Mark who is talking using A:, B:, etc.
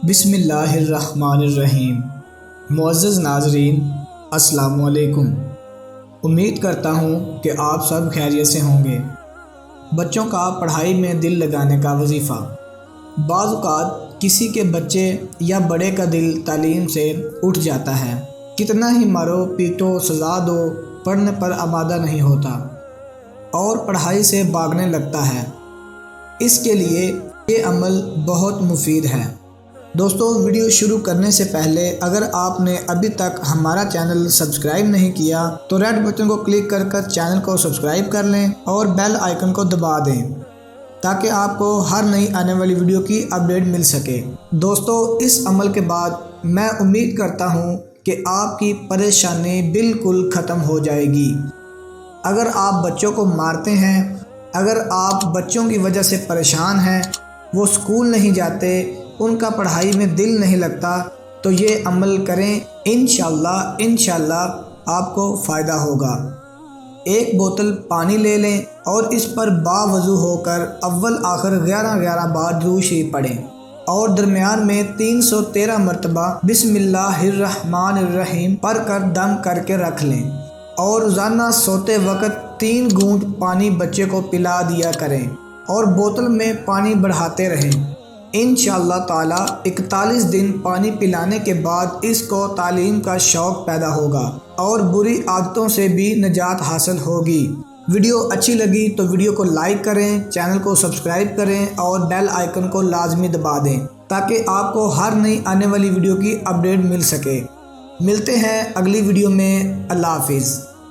A: بسم اللہ الرحمن الرحیم۔ معزز ناظرین، السلام علیکم۔ امید کرتا ہوں کہ آپ سب خیریت سے ہوں گے۔ بچوں کا پڑھائی میں دل لگانے کا وظیفہ۔ بعض اوقات کسی کے بچے یا بڑے کا دل تعلیم سے اٹھ جاتا ہے، کتنا ہی مارو پیٹو سزا دو، پڑھنے پر آمادہ نہیں ہوتا اور پڑھائی سے بھاگنے لگتا ہے۔ اس کے لیے یہ عمل بہت مفید ہے۔ دوستو، ویڈیو شروع کرنے سے پہلے اگر آپ نے ابھی تک ہمارا چینل سبسکرائب نہیں کیا تو ریڈ بٹن کو کلک کر چینل کو سبسکرائب کر لیں اور بیل آئیکن کو دبا دیں تاکہ آپ کو ہر نئی آنے والی ویڈیو کی اپڈیٹ مل سکے۔ دوستو، اس عمل کے بعد میں امید کرتا ہوں کہ آپ کی پریشانی بالکل ختم ہو جائے گی۔ اگر آپ بچوں کو مارتے ہیں، اگر آپ بچوں کی وجہ سے پریشان ہیں، وہ اسکول نہیں جاتے، ان کا پڑھائی میں دل نہیں لگتا، تو یہ عمل کریں، انشاءاللہ آپ کو فائدہ ہوگا۔ ایک بوتل پانی لے لیں اور اس پر باوضو ہو کر اول آخر 11 بار درود شریف پڑھیں اور درمیان میں 313 مرتبہ بسم اللہ الرحمن الرحیم پڑھ کر دم کر کے رکھ لیں اور روزانہ سوتے وقت 3 گھونٹ پانی بچے کو پلا دیا کریں اور بوتل میں پانی بڑھاتے رہیں۔ انشاءاللہ تعالی 41 دن پانی پلانے کے بعد اس کو تعلیم کا شوق پیدا ہوگا اور بری عادتوں سے بھی نجات حاصل ہوگی۔ ویڈیو اچھی لگی تو ویڈیو کو لائک کریں، چینل کو سبسکرائب کریں اور بیل آئیکن کو لازمی دبا دیں تاکہ آپ کو ہر نئی آنے والی ویڈیو کی اپڈیٹ مل سکے۔ ملتے ہیں اگلی ویڈیو میں۔ اللہ حافظ۔